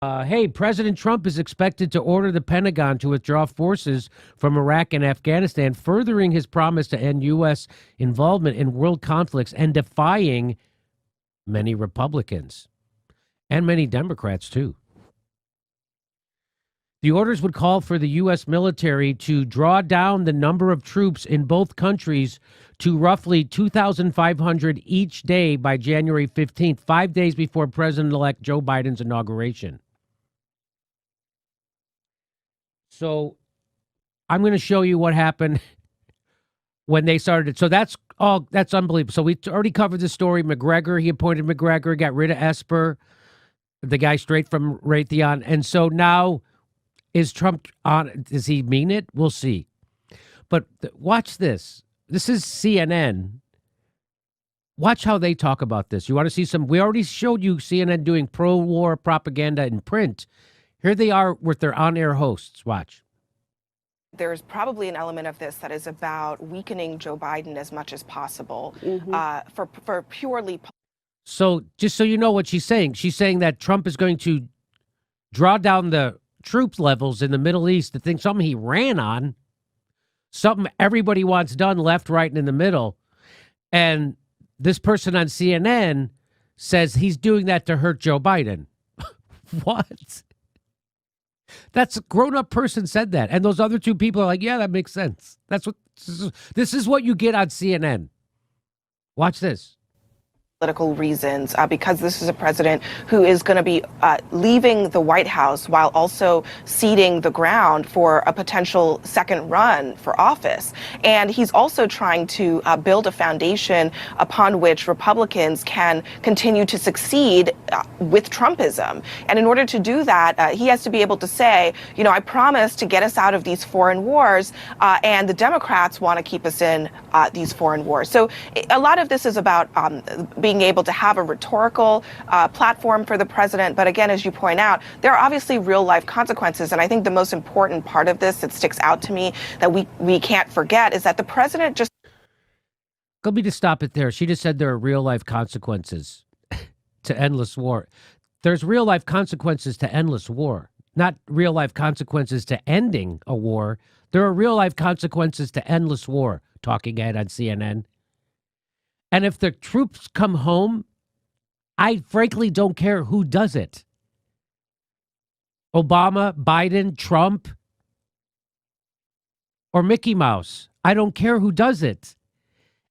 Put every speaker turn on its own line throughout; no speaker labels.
Hey, President Trump is expected to order the Pentagon to withdraw forces from Iraq and Afghanistan, furthering his promise to end U.S. involvement in world conflicts and defying many Republicans and many Democrats, too. The orders would call for the U.S. military to draw down the number of troops in both countries to roughly 2,500 each day by January 15th, 5 days before President-elect Joe Biden's inauguration. So I'm going to show you what happened when they started. So that's unbelievable. So we already covered the story. McGregor, he appointed McGregor, got rid of Esper, the guy straight from Raytheon. And so now is Trump on? Does he mean it? We'll see. But watch this. This is CNN. Watch how they talk about this. You want to see some? We already showed you CNN doing pro-war propaganda in print. Here they are with their on-air hosts. Watch.
There's probably an element of this that is about weakening Joe Biden as much as possible for purely.
So just so you know what she's saying that Trump is going to draw down the troops levels in the Middle East, the thing, something he ran on, something everybody wants done left, right, and in the middle. And this person on CNN says he's doing that to hurt Joe Biden. What? That's a grown-up person said that. And those other two people are like, yeah, that makes sense. This is what you get on CNN. Watch this.
Political reasons, because this is a president who is going to be leaving the White House while also ceding the ground for a potential second run for office. And he's also trying to build a foundation upon which Republicans can continue to succeed with Trumpism. And in order to do that, he has to be able to say, you know, I promise to get us out of these foreign wars, and the Democrats want to keep us in these foreign wars. So a lot of this is about being able to have a rhetorical platform for the president. But again, as you point out, there are obviously real life consequences. And I think the most important part of this that sticks out to me that we can't forget is that the president just.
Let me just stop it there. She just said there are real life consequences to endless war. There's real life consequences to endless war, not real life consequences to ending a war. There are real life consequences to endless war. Talking head on CNN. And if the troops come home, I frankly don't care who does it. Obama, Biden, Trump, or Mickey Mouse. I don't care who does it.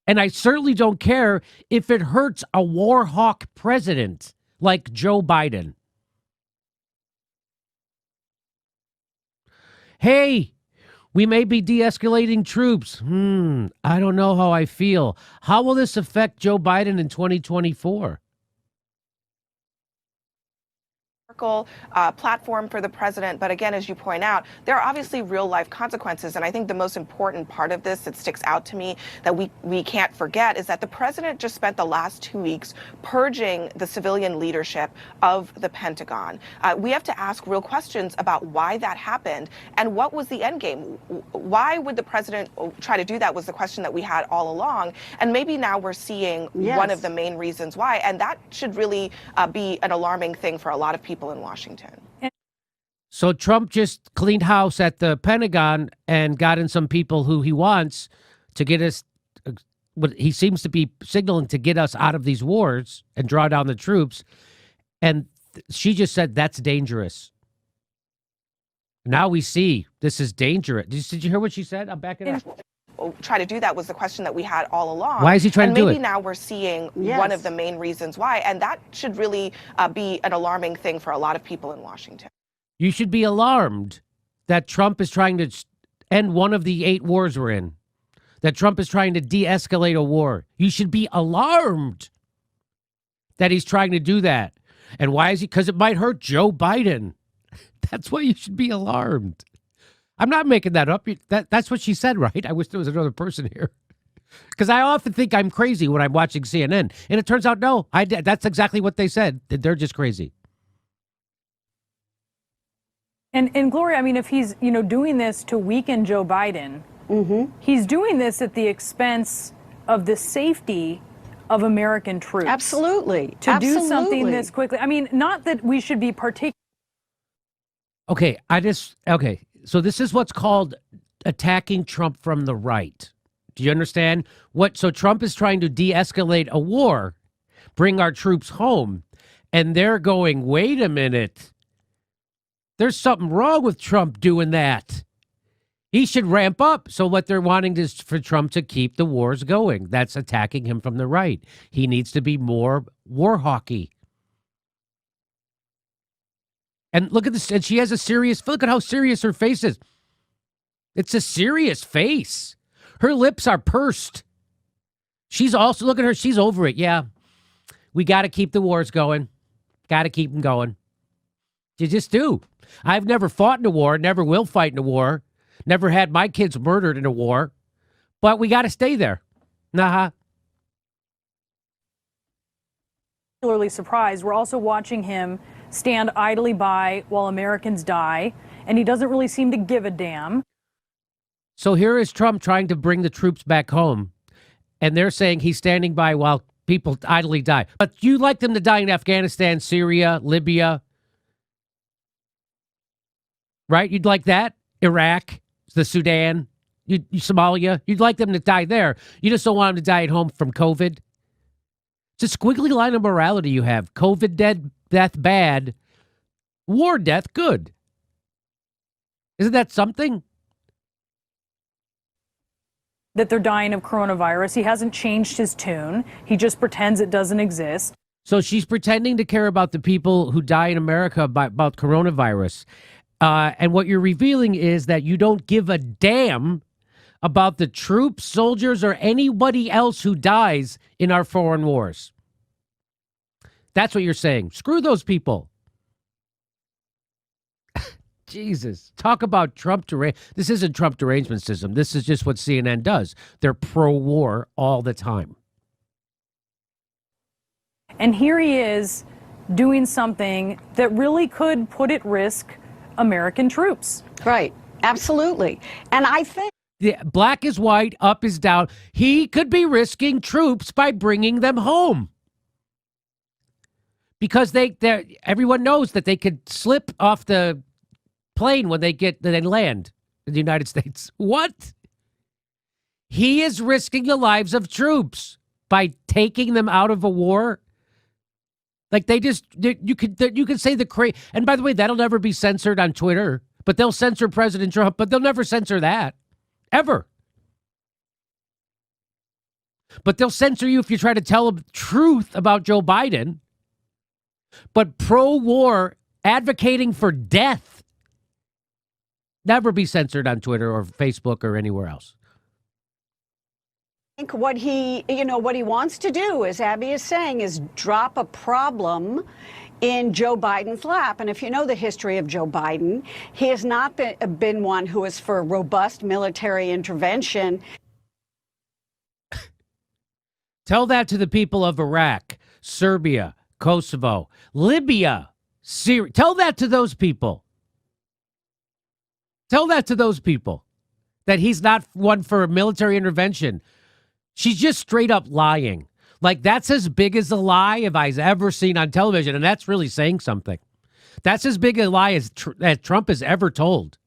And I certainly don't care if it hurts a war hawk president like Joe Biden. Hey, we may be de-escalating troops. I don't know how I feel. How will this affect Joe Biden in 2024?
Platform for the president. But again, as you point out, there are obviously real life consequences. And I think the most important part of this that sticks out to me that we can't forget is that the president just spent the last 2 weeks purging the civilian leadership of the Pentagon. We have to ask real questions about why that happened and what was the end game. Why would the president try to do that was the question that we had all along. And maybe now we're seeing one of the main reasons why. And that should really be an alarming thing for a lot of people in Washington.
So Trump just cleaned house at the Pentagon and got in some people who he wants to get us, what he seems to be signaling to get us out of these wars and draw down the troops. And she just said, that's dangerous. Now we see this is dangerous. Did you hear what she said? I'm backing up.
Try to do that was the question that we had all along.
Why is he trying to do it?
Maybe now we're seeing one of the main reasons why. And that should really be an alarming thing for a lot of people in Washington.
You should be alarmed that Trump is trying to end one of the 8 wars we're in, that Trump is trying to de-escalate a war. You should be alarmed that he's trying to do that. And why is he? Because it might hurt Joe Biden. That's why you should be alarmed. I'm not making that up. That's what she said, right? I wish there was another person here. Because I often think I'm crazy when I'm watching CNN. And it turns out, no, that's exactly what they said. They're just crazy.
And Gloria, I mean, if he's, doing this to weaken Joe Biden, he's doing this at the expense of the safety of American troops.
Absolutely.
To do something this quickly. I mean, not that we should be particularly
Okay. So this is what's called attacking Trump from the right. Do you understand? So Trump is trying to de-escalate a war, bring our troops home, and they're going, wait a minute. There's something wrong with Trump doing that. He should ramp up. So what they're wanting is for Trump to keep the wars going. That's attacking him from the right. He needs to be more war hawky. And look at this. And she has a serious, look at how serious her face is. It's a serious face. Her lips are pursed. She's also, look at her. She's over it. Yeah. We got to keep the wars going. Got to keep them going. You just do. I've never fought in a war, never will fight in a war, never had my kids murdered in a war, but we got to stay there.
Particularly surprised. We're also watching him stand idly by while Americans die, and he doesn't really seem to give a damn.
So here is Trump trying to bring the troops back home, and they're saying he's standing by while people idly die. But you'd like them to die in Afghanistan, Syria, Libya, right? You'd like that? Iraq, the Sudan, Somalia. You'd like them to die there. You just don't want them to die at home from COVID. It's a squiggly line of morality you have. COVID death bad. War death good. Isn't that something?
That they're dying of coronavirus. He hasn't changed his tune. He just pretends it doesn't exist.
So she's pretending to care about the people who die in America about coronavirus. And what you're revealing is that you don't give a damn about the troops, soldiers, or anybody else who dies in our foreign wars. That's what you're saying. Screw those people. Jesus. Talk about Trump derangement. This isn't Trump derangement system. This is just what CNN does. They're pro-war all the time.
And here he is doing something that really could put at risk American troops.
Right. Absolutely. And I think
black is white, up is down. He could be risking troops by bringing them home. Because everyone knows that they could slip off the plane when they land in the United States. What? He is risking the lives of troops by taking them out of a war. Like you could say and by the way, that'll never be censored on Twitter, but they'll censor President Trump, but they'll never censor that. Ever. But they'll censor you if you try to tell the truth about Joe Biden. But pro-war, advocating for death, never be censored on Twitter or Facebook or anywhere else.
I think what he wants to do, as Abby is saying, is drop a problem in Joe Biden's lap. And if you know the history of Joe Biden, he has not been one who is for robust military intervention.
Tell that to the people of Iraq, Serbia, Kosovo, Libya, Syria. Tell that to those people. Tell that to those people that he's not one for military intervention. She's just straight up lying. Like, that's as big as a lie as I've ever seen on television, and that's really saying something. That's as big a lie as Trump has ever told.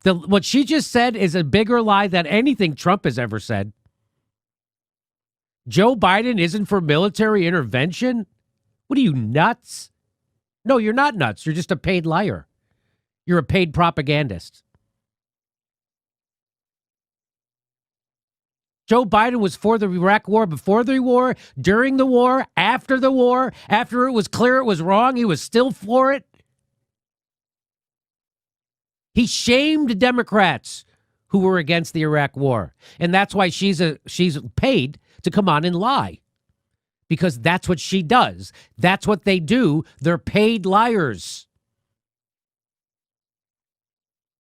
What she just said is a bigger lie than anything Trump has ever said. Joe Biden isn't for military intervention? What are you, nuts? No, you're not nuts. You're just a paid liar. You're a paid propagandist. Joe Biden was for the Iraq war before the war, during the war, after it was clear it was wrong, he was still for it. He shamed Democrats who were against the Iraq war. And that's why she's paid to come on and lie. Because that's what she does. That's what they do. They're paid liars.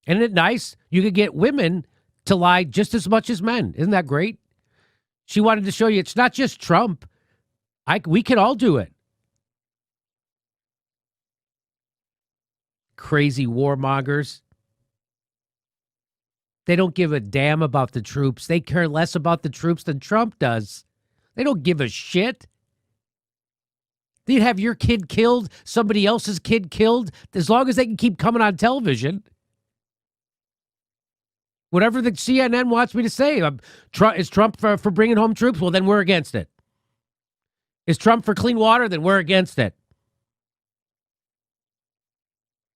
Isn't it nice? You could get women to lie just as much as men. Isn't that great? She wanted to show you it's not just Trump. We can all do it. Crazy warmongers. They don't give a damn about the troops. They care less about the troops than Trump does. They don't give a shit. You'd have your kid killed, somebody else's kid killed, as long as they can keep coming on television. Whatever the CNN wants me to say. Is Trump for bringing home troops? Well, then we're against it. Is Trump for clean water? Then we're against it.